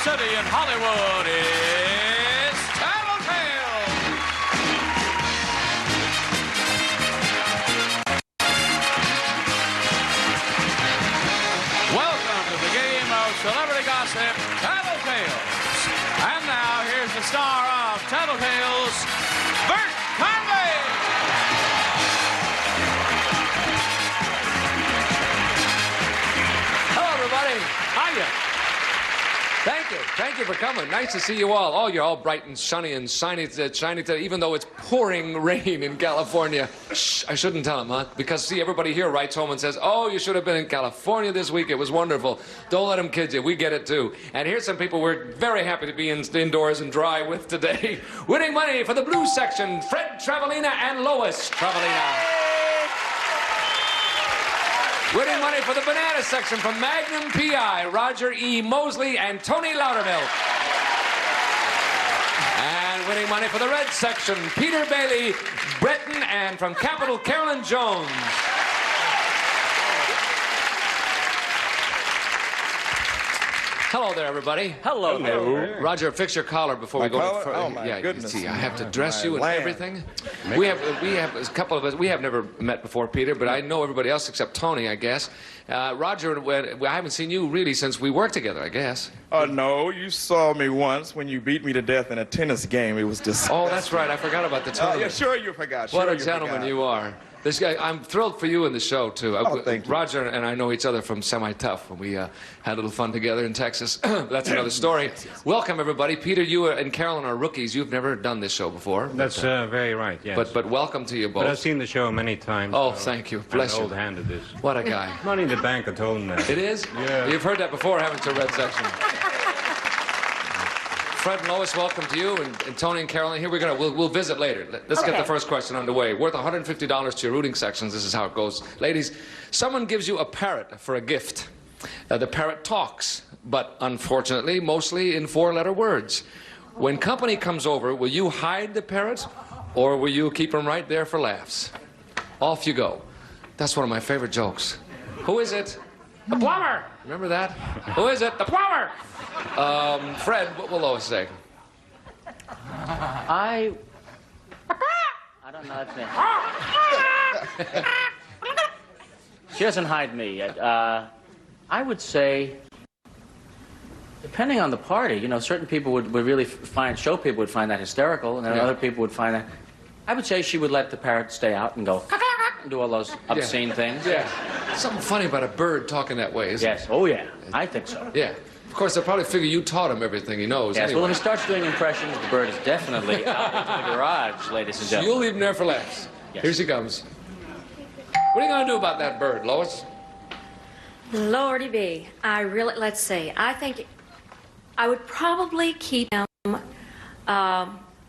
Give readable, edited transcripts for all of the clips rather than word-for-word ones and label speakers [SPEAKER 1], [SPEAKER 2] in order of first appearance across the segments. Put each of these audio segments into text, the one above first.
[SPEAKER 1] City in Hollywood is Tattletales. Welcome to the game of celebrity gossip, Tattletales. And now, here's the star of Tattletales, Bert Convey.
[SPEAKER 2] Hello, everybody. Hiya. Thank you for coming. Nice to see you all. Oh, you're all bright and sunny and shiny today, even though it's pouring rain in California. Shh, I shouldn't tell them, huh? Because, see, everybody here writes home and says, oh, you should have been in California this week. It was wonderful. Don't let them kid you. We get it, too. And here's some people we're very happy to be indoors and dry with today. Winning money for the blue section, Fred Travelina and Lois Travelina. Winning money for the banana section from Magnum P.I., Roger E. Mosley and Tony Loudermilk. And winning money for the red section, Peter Bailey, Breton, and from Capital, Carolyn Jones. Hello there, everybody.
[SPEAKER 3] Hello there.
[SPEAKER 2] Roger, fix your collar before we go
[SPEAKER 4] collar?
[SPEAKER 2] further.
[SPEAKER 4] Oh, my goodness.
[SPEAKER 2] See, I have to dress you and
[SPEAKER 4] land.
[SPEAKER 2] everything. We have a couple of us. We have never met before, Peter, but I know everybody else except Tony, I guess. Roger, I haven't seen you really since we worked together, I guess.
[SPEAKER 4] Oh, no, you saw me once when you beat me to death in a tennis game. It was disgusting.
[SPEAKER 2] Oh, that's right. I forgot about the tournament.
[SPEAKER 4] Yeah, sure you forgot.
[SPEAKER 2] What
[SPEAKER 4] Sure
[SPEAKER 2] a gentleman you are. This guy, I'm thrilled for you in the show, too.
[SPEAKER 4] Oh, thank you.
[SPEAKER 2] Roger and I know each other from Semi-Tough when we had a little fun together in Texas. That's another story. Welcome, everybody. Peter, you and Carolyn are rookies. You've never done this show before.
[SPEAKER 3] That's very right, yes.
[SPEAKER 2] But welcome to you both.
[SPEAKER 3] But I've seen the show many times.
[SPEAKER 2] Oh,
[SPEAKER 3] so
[SPEAKER 2] thank you.
[SPEAKER 3] I'm
[SPEAKER 2] Bless
[SPEAKER 3] an
[SPEAKER 2] you.
[SPEAKER 3] old hand at this.
[SPEAKER 2] What a guy.
[SPEAKER 3] Money in the Bank, I told him that.
[SPEAKER 2] It is?
[SPEAKER 3] Yeah.
[SPEAKER 2] You've heard that before, haven't you, Red Section? Fred and Lois, welcome to you, and Tony and Carolyn. Here we'll visit later. Let's get the first question underway. Worth $150 to your rooting sections. This is how it goes. Ladies, someone gives you a parrot for a gift. The parrot talks, but unfortunately, mostly in four-letter words. When company comes over, will you hide the parrot, or will you keep him right there for laughs? Off you go. That's one of my favorite jokes. Who is it? The plumber! Remember that? Who is it? The plumber! Fred, what will Lois say?
[SPEAKER 5] I don't know that thing. She doesn't hide me. I would say, depending on the party, you know, certain people would really show people would find that hysterical, and then other people would find that. I would say she would let the parrot stay out and go and do all those obscene things.
[SPEAKER 2] Yeah. Something funny about a bird talking that way, isn't
[SPEAKER 5] Yes. Oh, yeah. I think so.
[SPEAKER 2] Yeah. Of course, they'll probably figure you taught him everything he knows.
[SPEAKER 5] Yes.
[SPEAKER 2] Anyway.
[SPEAKER 5] Well, if he starts doing impressions, the bird is definitely out into the garage, ladies and
[SPEAKER 2] So
[SPEAKER 5] gentlemen.
[SPEAKER 2] you'll leave him there for laughs.
[SPEAKER 5] Yes.
[SPEAKER 2] Here she comes. What are you going to do about that bird, Lois?
[SPEAKER 6] Lordy be. Let's see. I think I would probably keep him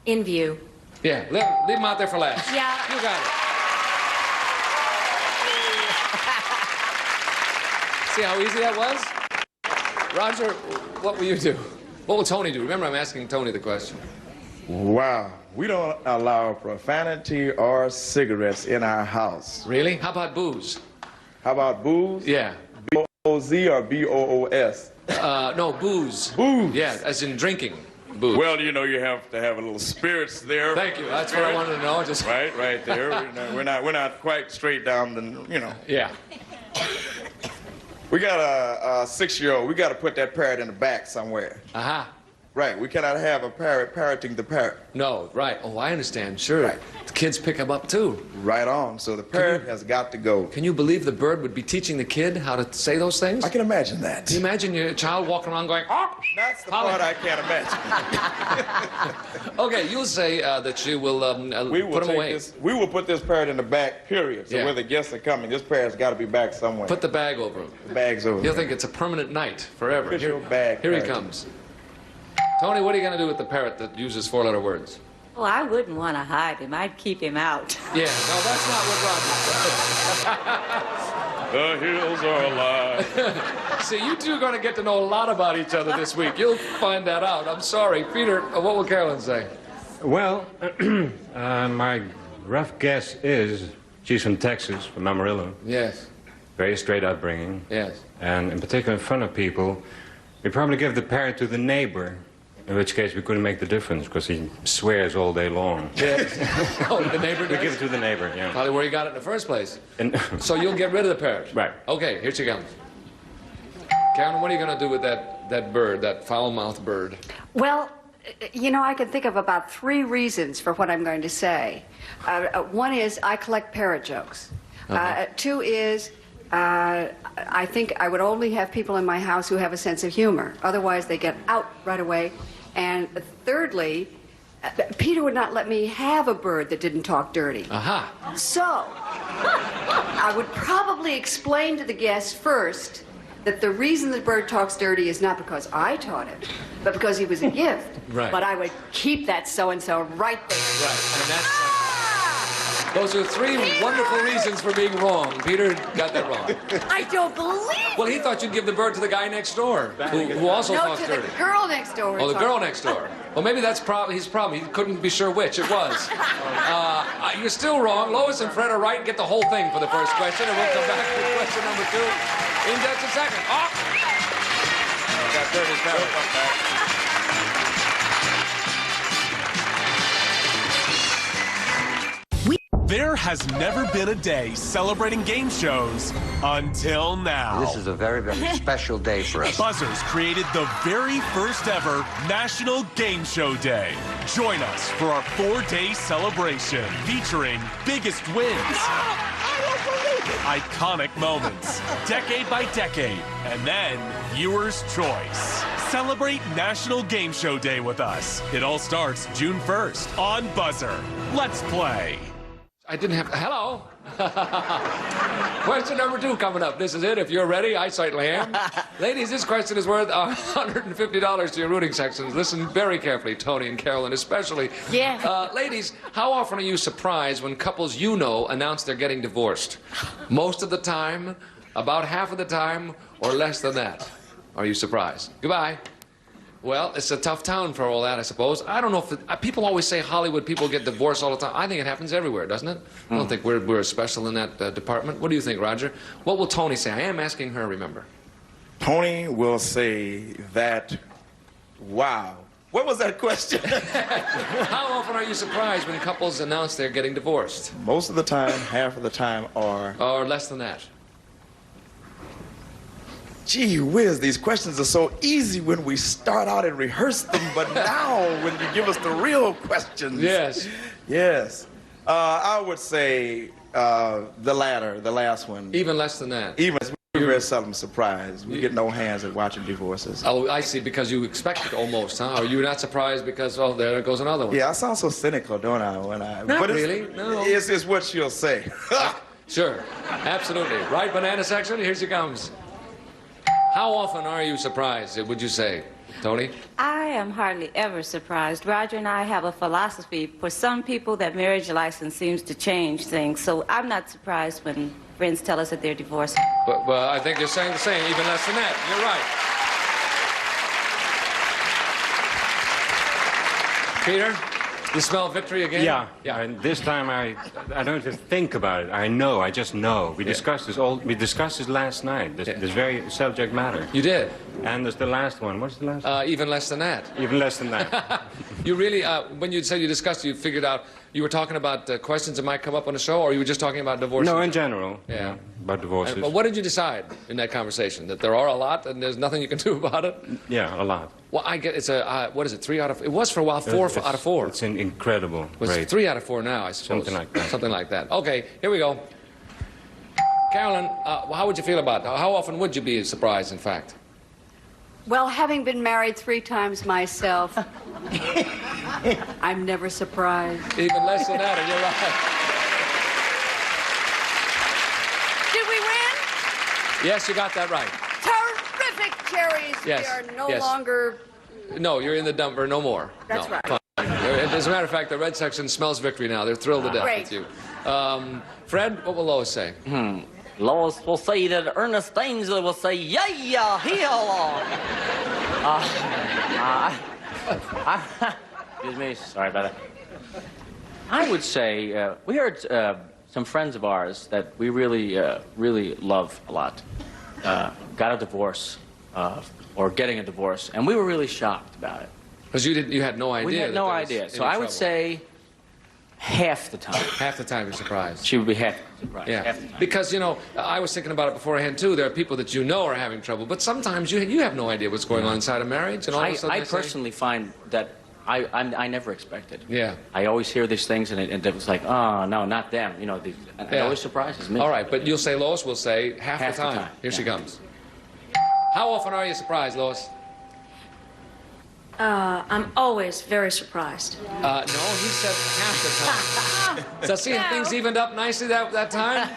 [SPEAKER 6] in view.
[SPEAKER 2] Yeah, leave him out there for laughs.
[SPEAKER 6] Yeah.
[SPEAKER 2] You got it. See how easy that was? Roger, what will you do? What will Tony do? Remember, I'm asking Tony the question.
[SPEAKER 4] Wow. We don't allow profanity or cigarettes in our house.
[SPEAKER 2] Really? How about booze?
[SPEAKER 4] How about booze?
[SPEAKER 2] Yeah.
[SPEAKER 4] B-O-Z or B-O-O-S?
[SPEAKER 2] No, booze.
[SPEAKER 4] Booze?
[SPEAKER 2] Yeah, as in drinking. Booze.
[SPEAKER 4] Well, you know, you have to have a little spirits there.
[SPEAKER 2] Thank you. That's what I wanted to know. Just
[SPEAKER 4] Right there. We're not quite straight down the, you know.
[SPEAKER 2] Yeah.
[SPEAKER 4] We got a 6-year-old. We got to put that parrot in the back somewhere.
[SPEAKER 2] Aha.
[SPEAKER 4] Right. We cannot have a parrot parroting the parrot.
[SPEAKER 2] No, right. Oh, I understand. Sure.
[SPEAKER 4] Right.
[SPEAKER 2] The kids pick them up, too.
[SPEAKER 4] Right on. So the parrot has got to go.
[SPEAKER 2] Can you believe the bird would be teaching the kid how to say those things?
[SPEAKER 4] I can imagine that.
[SPEAKER 2] Can you imagine your child walking around going, oh?
[SPEAKER 4] That's the part I can't imagine.
[SPEAKER 2] Okay, you'll say that you will, put them away.
[SPEAKER 4] We will put this parrot in the back, period. So
[SPEAKER 2] Yeah.
[SPEAKER 4] where the guests are coming, this parrot's got to be back somewhere.
[SPEAKER 2] Put the bag over him.
[SPEAKER 4] the bags over.
[SPEAKER 2] He'll think it's a permanent night forever.
[SPEAKER 4] Put your bag
[SPEAKER 2] Here he
[SPEAKER 4] parrot.
[SPEAKER 2] comes. Tony, what are you going to do with the parrot that uses four-letter words?
[SPEAKER 7] Well, I wouldn't want to hide him. I'd keep him out.
[SPEAKER 2] Yeah, no, that's not what Roger said.
[SPEAKER 4] The hills are alive.
[SPEAKER 2] See, you two are going to get to know a lot about each other this week. You'll find that out. I'm sorry. Peter, what will Carolyn say?
[SPEAKER 3] Well, my rough guess is she's from Texas, from Amarillo.
[SPEAKER 2] Yes.
[SPEAKER 3] Very straight upbringing.
[SPEAKER 2] Yes.
[SPEAKER 3] And in particular, in front of people, We probably give the parrot to the neighbor, in which case we couldn't make the difference because he swears all day long.
[SPEAKER 2] Yes. Oh, the neighbor
[SPEAKER 3] We
[SPEAKER 2] does?
[SPEAKER 3] give it to the neighbor, yeah.
[SPEAKER 2] Probably where you got it in the first place.
[SPEAKER 3] And
[SPEAKER 2] So you'll get rid of the parrot?
[SPEAKER 3] Right.
[SPEAKER 2] Okay, here she comes. Karen, what are you going to do with that bird, that foul-mouthed bird?
[SPEAKER 8] Well, you know, I can think of about 3 reasons for what I'm going to say. One is I collect parrot jokes. 2 is I think I would only have people in my house who have a sense of humor. Otherwise, they get out right away. And thirdly, Peter would not let me have a bird that didn't talk dirty.
[SPEAKER 2] Aha.
[SPEAKER 8] So, I would probably explain to the guests first that the reason the bird talks dirty is not because I taught it, but because he was a gift.
[SPEAKER 2] Right.
[SPEAKER 8] But I would keep that so-and-so right there.
[SPEAKER 2] Right, and that's... Those are 3 wonderful reasons for being wrong. Peter got that wrong.
[SPEAKER 8] I don't believe
[SPEAKER 2] Well, he thought you'd give the bird to the guy next door, who also
[SPEAKER 8] No,
[SPEAKER 2] talks
[SPEAKER 8] to
[SPEAKER 2] dirty.
[SPEAKER 8] the girl next door.
[SPEAKER 2] Oh, the girl next door. Well, maybe that's his problem. He couldn't be sure which it was. You're still wrong. Lois and Fred are right. Get the whole thing for the first question, and we'll come back to question number 2 in just a second. Oh! Got dirty parrot.
[SPEAKER 9] There has never been a day celebrating game shows until now.
[SPEAKER 10] This is a very, very special day for us.
[SPEAKER 9] Buzzers created the very first ever National Game Show Day. Join us for our 4-day celebration featuring biggest wins, iconic moments, decade by decade, and then viewers' choice. Celebrate National Game Show Day with us. It all starts June 1st on Buzzer. Let's play.
[SPEAKER 2] I didn't have... Hello. Question number 2 coming up. This is it. If you're ready, I certainly am. Ladies, this question is worth $150 to your rooting sections. Listen very carefully, Tony and Carolyn especially.
[SPEAKER 8] Yeah.
[SPEAKER 2] Ladies, how often are you surprised when couples you know announce they're getting divorced? Most of the time, about half of the time, or less than that? Are you surprised? Goodbye. Well, it's a tough town for all that, I suppose. I don't know if people always say Hollywood people get divorced all the time. I think it happens everywhere, doesn't it? I don't think we're special in that department. What do you think, Roger? What will Tony say? I am asking her, remember.
[SPEAKER 4] Tony will say that, wow. What was that question?
[SPEAKER 2] How often are you surprised when couples announce they're getting divorced?
[SPEAKER 4] Most of the time, half of the time,
[SPEAKER 2] Or less than that?
[SPEAKER 4] Gee whiz, these questions are so easy when we start out and rehearse them, but now when you give us the real questions.
[SPEAKER 2] Yes.
[SPEAKER 4] Yes. I would say the latter, the last one.
[SPEAKER 2] Even less than that?
[SPEAKER 4] Even, we're very seldom surprised. We get no hands at watching divorces.
[SPEAKER 2] Oh, I see, because you expect it almost, huh? Or you're not surprised because, oh, there goes another one.
[SPEAKER 4] Yeah, I sound so cynical, don't I? When I
[SPEAKER 2] Not
[SPEAKER 4] but
[SPEAKER 2] really, no.
[SPEAKER 4] It's what she'll say.
[SPEAKER 2] Sure, absolutely. Right banana section, here she comes. How often are you surprised, would you say, Tony?
[SPEAKER 7] I am hardly ever surprised. Roger and I have a philosophy. For some people, that marriage license seems to change things, so I'm not surprised when friends tell us that they're divorced.
[SPEAKER 2] But I think you're saying the same, even less than that. You're right. Peter? You smell victory again?
[SPEAKER 3] yeah,
[SPEAKER 2] Yeah.
[SPEAKER 3] and this time I don't even think about it. I just know. We discussed this last night, this very subject matter.
[SPEAKER 2] You did?
[SPEAKER 3] And there's the last one. What's the last one?
[SPEAKER 2] Even less than that.
[SPEAKER 3] Even less than that.
[SPEAKER 2] You really, when you said you discussed, you figured out you were talking about questions that might come up on the show, or you were just talking about divorce?
[SPEAKER 3] No, in general.
[SPEAKER 2] Yeah.
[SPEAKER 3] About divorces.
[SPEAKER 2] But what did you decide in that conversation? That there are a lot and there's nothing you can do about it?
[SPEAKER 3] Yeah, a lot.
[SPEAKER 2] Well, I get it's a, what is it, 3 out of, it was for a while 4 out of 4.
[SPEAKER 3] It's an incredible
[SPEAKER 2] It's
[SPEAKER 3] rate.
[SPEAKER 2] 3 out of 4 now, I suppose.
[SPEAKER 3] Something like that.
[SPEAKER 2] Something like that. Okay, here we go. Carolyn, how would you feel about that? How often would you be surprised, in fact?
[SPEAKER 8] Well, having been married 3 times myself, I'm never surprised.
[SPEAKER 2] Even less than that, and you're right.
[SPEAKER 8] Did we win?
[SPEAKER 2] Yes, you got that right.
[SPEAKER 8] Terrific, cherries.
[SPEAKER 2] Yes,
[SPEAKER 8] We are no
[SPEAKER 2] yes.
[SPEAKER 8] longer...
[SPEAKER 2] No, you're in the dumper, no more.
[SPEAKER 8] That's
[SPEAKER 2] no,
[SPEAKER 8] right.
[SPEAKER 2] Fine. As a matter of fact, the red section smells victory now. They're thrilled to death
[SPEAKER 8] Great.
[SPEAKER 2] with you. Fred, what will Lois say?
[SPEAKER 5] Lois will say that Ernest Ainsley will say, yeah, yeah, excuse me, sorry about that. I would say, we heard some friends of ours that we really love a lot got a divorce. or getting a divorce, and we were really shocked about it.
[SPEAKER 2] Because you had no idea.
[SPEAKER 5] We had no idea. So I would say half the time.
[SPEAKER 2] Half the time you're surprised.
[SPEAKER 5] She would be half surprised.
[SPEAKER 2] Yeah.
[SPEAKER 5] Half the time.
[SPEAKER 2] Because, you know, I was thinking about it beforehand, too. There are people that you know are having trouble, but sometimes you have no idea what's going on inside a marriage. And all of a sudden
[SPEAKER 5] I personally find that I never expected.
[SPEAKER 2] Yeah.
[SPEAKER 5] I always hear these things, and it was like, oh, no, not them. You know, it always surprises me.
[SPEAKER 2] All right, but you'll say, Lois, we'll say half the time. Here she comes. How often are you surprised, Lois?
[SPEAKER 6] I'm always very surprised.
[SPEAKER 2] No, he said half the time. So seeing things evened up nicely that time?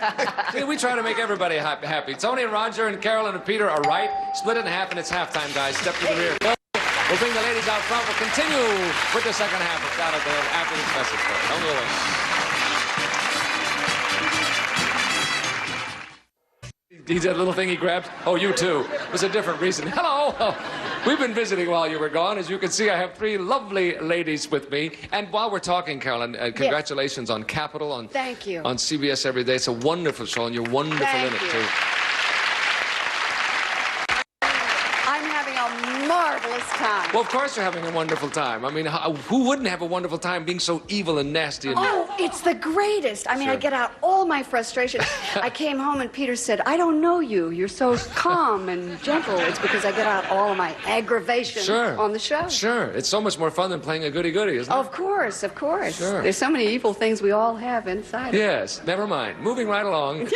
[SPEAKER 2] See, we try to make everybody happy. Tony and Roger and Carolyn and Peter are right. Split it in half and it's halftime, guys. Step to the rear. We'll bring the ladies out front. We'll continue with the second half of Tattletales after this message break. Don't go away. He's that little thing he grabbed? Oh, you too. It was a different reason. Hello. We've been visiting while you were gone. As you can see, I have three lovely ladies with me. And while we're talking, Carolyn, congratulations on Capital.
[SPEAKER 8] Thank you.
[SPEAKER 2] On CBS Every Day. It's a wonderful show, and you're wonderful in it, too.
[SPEAKER 8] I'm having a marvelous time.
[SPEAKER 2] Well, of course you're having a wonderful time. I mean, who wouldn't have a wonderful time being so evil and nasty? And
[SPEAKER 8] it's the greatest. I mean, I get out all my frustration. I came home and Peter said, I don't know you. You're so calm and gentle. It's because I get out all of my aggravation on the show.
[SPEAKER 2] Sure. It's so much more fun than playing a goody-goody, isn't it?
[SPEAKER 8] Of course, of course.
[SPEAKER 2] Sure.
[SPEAKER 8] There's so many evil things we all have inside.
[SPEAKER 2] Yes, never mind. Moving right along.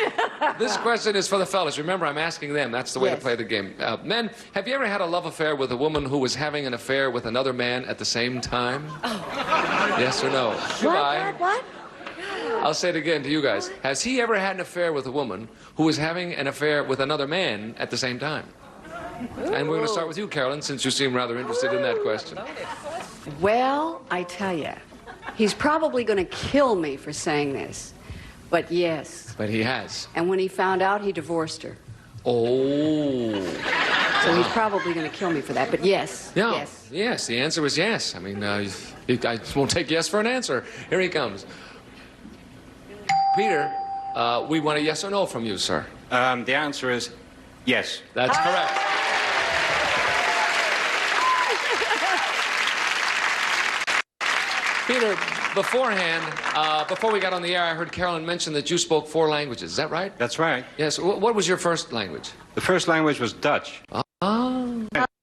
[SPEAKER 2] This question is for the fellas. Remember, I'm asking them. That's the way to play the game. Men, have you ever had a love affair with a woman who was having an affair with another man at the same time? Yes or no?
[SPEAKER 8] What?
[SPEAKER 2] I'll say it again to you guys. Has he ever had an affair with a woman who was having an affair with another man at the same time? And we're going to start with you, Carolyn, since you seem rather interested in that question.
[SPEAKER 8] Well, I tell you, he's probably going to kill me for saying this. But yes.
[SPEAKER 2] But he has.
[SPEAKER 8] And when he found out, he divorced her.
[SPEAKER 2] Oh.
[SPEAKER 8] So he's probably going to kill me for that. But yes.
[SPEAKER 2] Yeah. Yes, the answer is yes. I mean, I won't take yes for an answer. Here he comes. Peter, we want a yes or no from you, sir.
[SPEAKER 3] The answer is yes.
[SPEAKER 2] That's correct. Peter, beforehand, before we got on the air, I heard Carolyn mention that you spoke 4 languages. Is that right?
[SPEAKER 3] That's right.
[SPEAKER 2] Yes. What was your first language?
[SPEAKER 3] The first language was Dutch.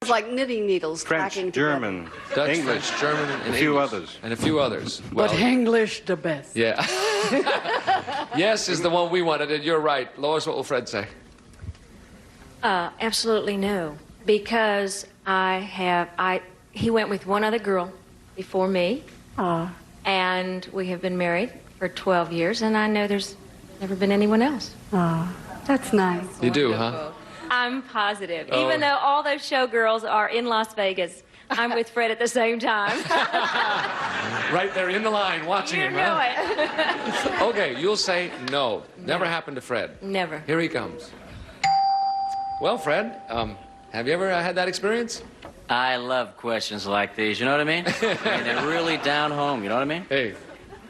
[SPEAKER 8] It's like knitting needles.
[SPEAKER 3] French, German,
[SPEAKER 2] Dutch,
[SPEAKER 3] English,
[SPEAKER 2] French, German, and
[SPEAKER 3] a few
[SPEAKER 2] English.
[SPEAKER 3] others.
[SPEAKER 2] And a few others. Well,
[SPEAKER 8] but English the best.
[SPEAKER 2] Yeah. Yes is the one we wanted, and you're right. Lois, what will Fred say?
[SPEAKER 6] Absolutely no, because he went with one other girl before me, and we have been married for 12 years, and I know there's never been anyone else.
[SPEAKER 8] That's nice.
[SPEAKER 2] You do, huh?
[SPEAKER 6] I'm positive. Even though all those showgirls are in Las Vegas, I'm with Fred at the same time.
[SPEAKER 2] Right there in the line watching him,
[SPEAKER 6] know
[SPEAKER 2] it. Okay, you'll say no. Never happened to Fred.
[SPEAKER 6] Never.
[SPEAKER 2] Here he comes. Well, Fred, have you ever had that experience?
[SPEAKER 5] I love questions like these, you know what I mean? I mean, they're really down home, you know what I mean?
[SPEAKER 2] Hey.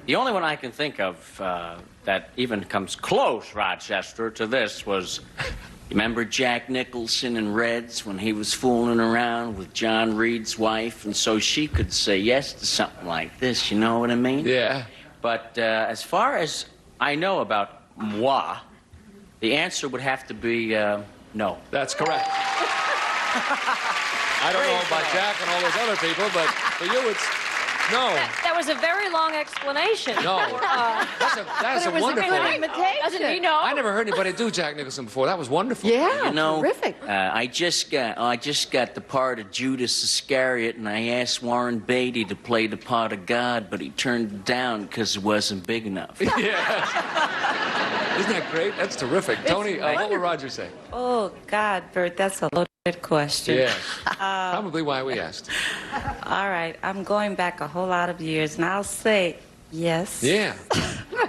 [SPEAKER 5] The only one I can think of that even comes close, Rochester, to this was... You remember Jack Nicholson in Reds when he was fooling around with John Reed's wife, and so she could say yes to something like this, you know what I mean?
[SPEAKER 2] Yeah.
[SPEAKER 5] But as far as I know about moi, the answer would have to be no.
[SPEAKER 2] That's correct. I don't know about Jack and all those other people, but for you it's no.
[SPEAKER 6] That was a very long explanation.
[SPEAKER 2] No. That's a wonderful...
[SPEAKER 6] Doesn't you know?
[SPEAKER 2] I never heard anybody do Jack Nicholson before. That was wonderful.
[SPEAKER 8] Yeah,
[SPEAKER 5] you know,
[SPEAKER 8] terrific.
[SPEAKER 5] I just got the part of Judas Iscariot, and I asked Warren Beatty to play the part of God, but he turned it down because it wasn't big enough.
[SPEAKER 2] Yeah. Isn't that great? That's terrific. Tony, what will Roger say?
[SPEAKER 7] Oh, God, Bert, that's a loaded question.
[SPEAKER 2] Yeah. Probably why we asked.
[SPEAKER 7] All right, I'm going back a whole lot of years, and I'll say yes.
[SPEAKER 2] Yeah.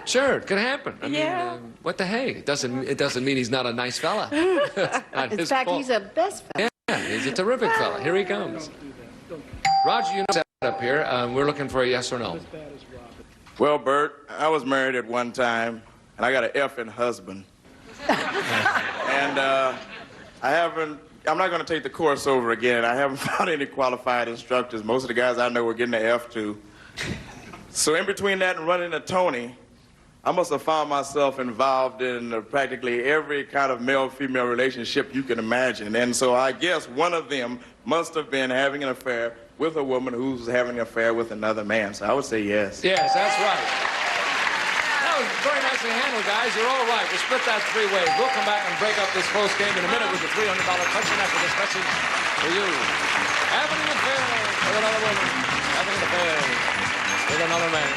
[SPEAKER 2] Sure, it could happen. I
[SPEAKER 7] Yeah.
[SPEAKER 2] mean, what the hey? It doesn't mean he's not a nice fella. Not
[SPEAKER 8] In
[SPEAKER 2] his
[SPEAKER 8] fact,
[SPEAKER 2] fault.
[SPEAKER 8] he's a best fella.
[SPEAKER 2] Yeah, he's a terrific fella. Here he comes. Roger, you know set up here. We're looking for a yes or no.
[SPEAKER 11] Well, Bert, I was married at one time, and I got an effing husband. And I haven't I'm not going to take the course over again. I haven't found any qualified instructors. Most of the guys I know were getting an F2. So in between that and running a Tony, I must have found myself involved in practically every kind of male-female relationship you can imagine. And so I guess one of them must have been having an affair with a woman who's having an affair with another man. So I would say yes.
[SPEAKER 2] Yes, that's right. That was very nicely handled, guys. You're all right. We'll split that three ways. We'll come back and break up this close game in a minute with the $300 question after this message for you. Having an affair with another woman. Having an affair with another man.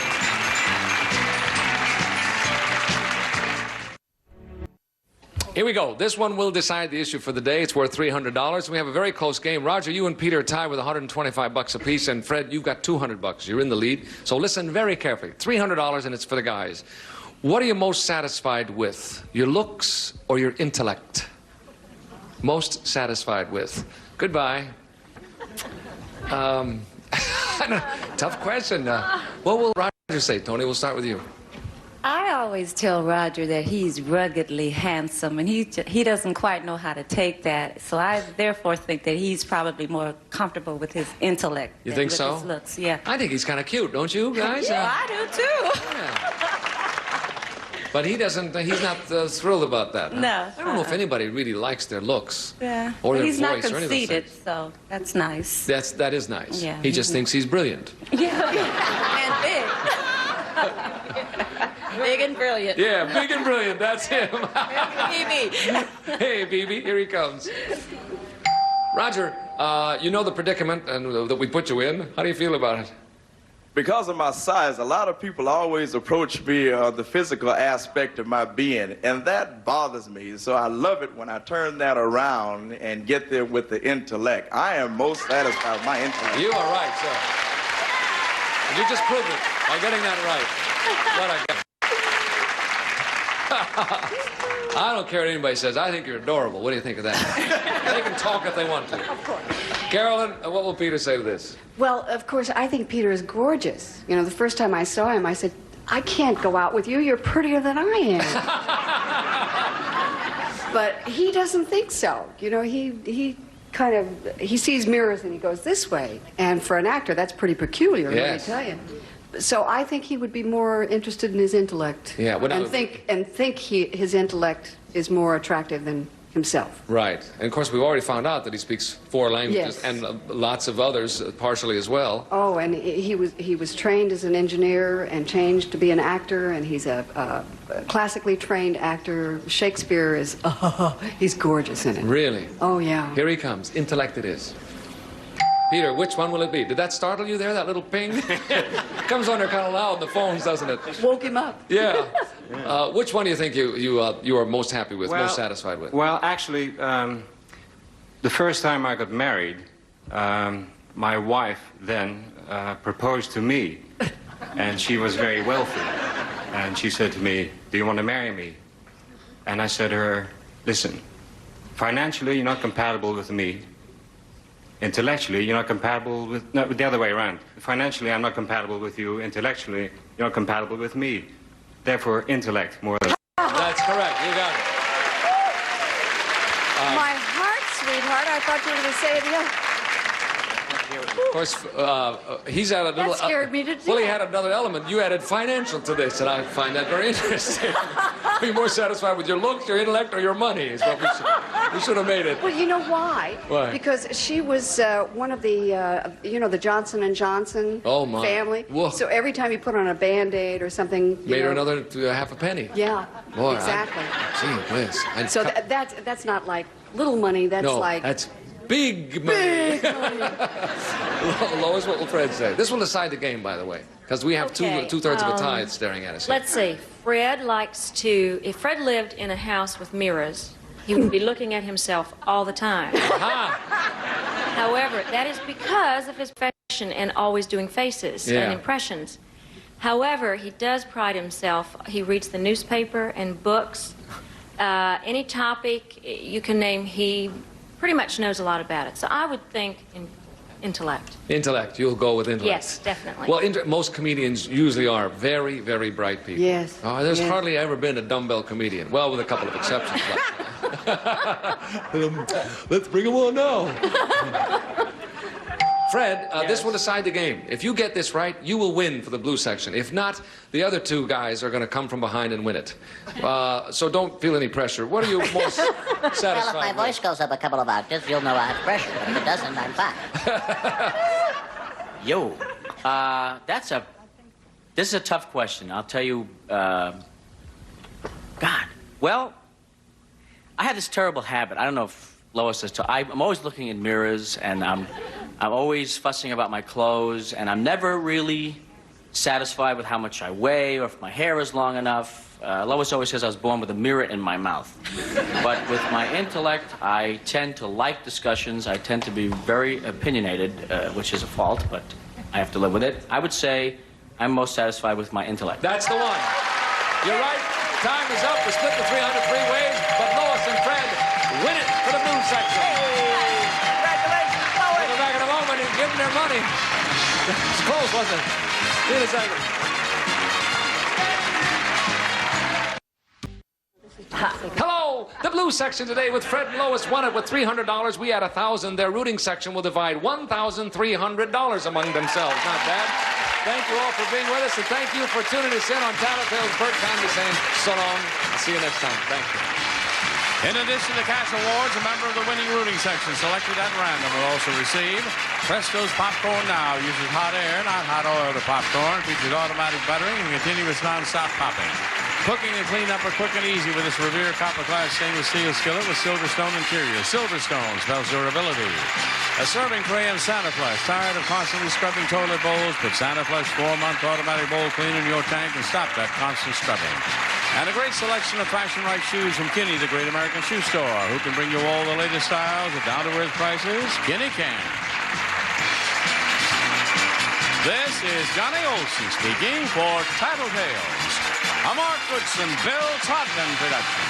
[SPEAKER 2] Here we go. This one will decide the issue for the day. It's worth $300. We have a very close game. Roger, you and Peter are tied with $125 apiece, and Fred, you've got $200. You're in the lead. So listen very carefully. $300, and it's for the guys. What are you most satisfied with? Your looks or your intellect? Most satisfied with. Goodbye. Tough question. What will Roger say? Tony, we'll start with you.
[SPEAKER 7] I always tell Roger that he's ruggedly handsome, and he doesn't quite know how to take that. So I therefore think that he's probably more comfortable with his intellect.
[SPEAKER 2] You think so?
[SPEAKER 7] His looks, yeah.
[SPEAKER 2] I think he's kind of cute, don't you, guys?
[SPEAKER 7] Yeah, I do too.
[SPEAKER 2] Yeah. But he doesn't. He's not thrilled about that. Huh?
[SPEAKER 7] No.
[SPEAKER 2] I don't know if anybody really likes their looks.
[SPEAKER 7] Yeah.
[SPEAKER 2] Or their
[SPEAKER 7] he's
[SPEAKER 2] voice
[SPEAKER 7] not
[SPEAKER 2] or any of those
[SPEAKER 7] conceited,
[SPEAKER 2] things.
[SPEAKER 7] so that's nice.
[SPEAKER 2] That is nice.
[SPEAKER 7] Yeah.
[SPEAKER 2] He just thinks he's brilliant.
[SPEAKER 7] Yeah. And big. Big and brilliant.
[SPEAKER 2] Yeah, big and brilliant. That's him.
[SPEAKER 7] BB.
[SPEAKER 2] Hey, BB, here he comes. Roger, you know the predicament that we put you in. How do you feel about it?
[SPEAKER 11] Because of my size, a lot of people always approach me on the physical aspect of my being, and that bothers me. So I love it when I turn that around and get there with the intellect. I am most satisfied with my intellect.
[SPEAKER 2] You are right, sir. And you just proved it by getting that right. What a guy. I don't care what anybody says. I think you're adorable. What do you think of that? They can talk if they want to.
[SPEAKER 8] Of course.
[SPEAKER 2] Carolyn, what will Peter say to this?
[SPEAKER 8] Well, of course, I think Peter is gorgeous. You know, the first time I saw him, I said, I can't go out with you. You're prettier than I am. But he doesn't think so. You know, he sees mirrors and he goes this way. And for an actor, that's pretty peculiar,
[SPEAKER 2] yes.
[SPEAKER 8] let me tell you. So I think he would be more interested in his intellect.
[SPEAKER 2] Yeah,
[SPEAKER 8] and think his intellect is more attractive than himself.
[SPEAKER 2] Right. And of course, we've already found out that he speaks 4 languages,
[SPEAKER 8] yes.
[SPEAKER 2] and lots of others partially as well.
[SPEAKER 8] Oh, and he was trained as an engineer and changed to be an actor, and he's a classically trained actor. Shakespeare is, he's gorgeous in it.
[SPEAKER 2] Really?
[SPEAKER 8] Oh, yeah.
[SPEAKER 2] Here he comes. Intellect it is. Peter, which one will it be? Did that startle you there, that little ping? Comes on there kind of loud in the phones, doesn't it?
[SPEAKER 8] Woke him up.
[SPEAKER 2] Yeah. Which one do you think you are most happy with, most satisfied with?
[SPEAKER 3] Well, actually, the first time I got married, my wife then proposed to me, and she was very wealthy. And she said to me, "Do you want to marry me?" And I said to her, "Listen, financially you're not compatible with me. Intellectually, you're not compatible with... No, the other way around. Financially, I'm not compatible with you. Intellectually, you're not compatible with me. Therefore, intellect more than..."
[SPEAKER 2] That's correct. You got it.
[SPEAKER 8] My heart, sweetheart. I thought you were going to say it the other.
[SPEAKER 2] Of course, he's added a little...
[SPEAKER 8] That scared me to death.
[SPEAKER 2] Well, he had another element. You added financial to this, and I find that very interesting. Be more satisfied with your looks, your intellect, or your money is what we should have made it.
[SPEAKER 8] Well, you know why?
[SPEAKER 2] Why?
[SPEAKER 8] Because she was one of the, the Johnson & Johnson family.
[SPEAKER 2] Whoa.
[SPEAKER 8] So every time you put on a Band-Aid or something...
[SPEAKER 2] Made her another half a penny.
[SPEAKER 8] Yeah,
[SPEAKER 2] Boy,
[SPEAKER 8] exactly.
[SPEAKER 2] Gee whiz.
[SPEAKER 8] So that's not like little money, that's like...
[SPEAKER 2] that's big money.
[SPEAKER 8] Big money.
[SPEAKER 2] Lois, what will Fred say? This will decide the game, by the way, because we have two-thirds of a tie staring at us here.
[SPEAKER 6] Let's see. Fred likes to... If Fred lived in a house with mirrors, he would be looking at himself all the time. However, that is because of his profession and always doing faces and impressions. However, he does pride himself. He reads the newspaper and books. Any topic you can name, he pretty much knows a lot about it. So I would think intellect.
[SPEAKER 2] Intellect. You'll go with intellect.
[SPEAKER 6] Yes, definitely.
[SPEAKER 2] Well, most comedians usually are very, very bright people.
[SPEAKER 8] Yes.
[SPEAKER 2] There's hardly ever been a dumbbell comedian. Well, with a couple of exceptions. Let's bring him on now. Fred, this will decide the game. If you get this right, you will win for the blue section. If not, the other two guys are going to come from behind and win it. So don't feel any pressure. What are you most satisfied
[SPEAKER 12] Well, if my
[SPEAKER 2] with?
[SPEAKER 12] voice goes up a couple of octaves, you'll know I have pressure. But if it doesn't, I'm fine.
[SPEAKER 5] Yo, this is a tough question. I'll tell you, God. Well, I have this terrible habit. I don't know if Lois is. I'm always looking in mirrors, and I'm always fussing about my clothes, and I'm never really satisfied with how much I weigh or if my hair is long enough. Lois always says I was born with a mirror in my mouth. But with my intellect, I tend to like discussions. I tend to be very opinionated, which is a fault, but I have to live with it. I would say I'm most satisfied with my intellect.
[SPEAKER 2] That's the one. You're right. Time is up. We split the 300 three ways, but Lois and Fred win it for the blue section.
[SPEAKER 5] Congratulations, Lois!
[SPEAKER 2] We'll go back in a moment and give them their money. It's close, wasn't it? See you in a second. Hello! The blue section today with Fred and Lois won it with $300. We had $1,000. Their rooting section will divide $1,300 among themselves. Not bad. Thank you all for being with us, and thank you for tuning us in on Tattletales. Bert Candy saying so long. I'll see you next time. Thank you.
[SPEAKER 1] In addition to cash awards, a member of the winning rooting section selected at random will also receive Presto's Popcorn Now. Uses hot air, not hot oil to popcorn. Features automatic buttering and continuous non-stop popping. Cooking and cleanup are quick and easy with this Revere copper class stainless steel skillet with Silverstone interior. Silverstone spells durability. A serving tray and Santa Flush. Tired of constantly scrubbing toilet bowls? Put Santa Flush 4-month automatic bowl cleaner in your tank and stop that constant scrubbing. And a great selection of fashion-right shoes from Kinney, the great American shoe store, who can bring you all the latest styles at down-to-earth prices. Kinney can. This is Johnny Olson speaking for Tattletales, a Mark Goodson, Bill Todman production.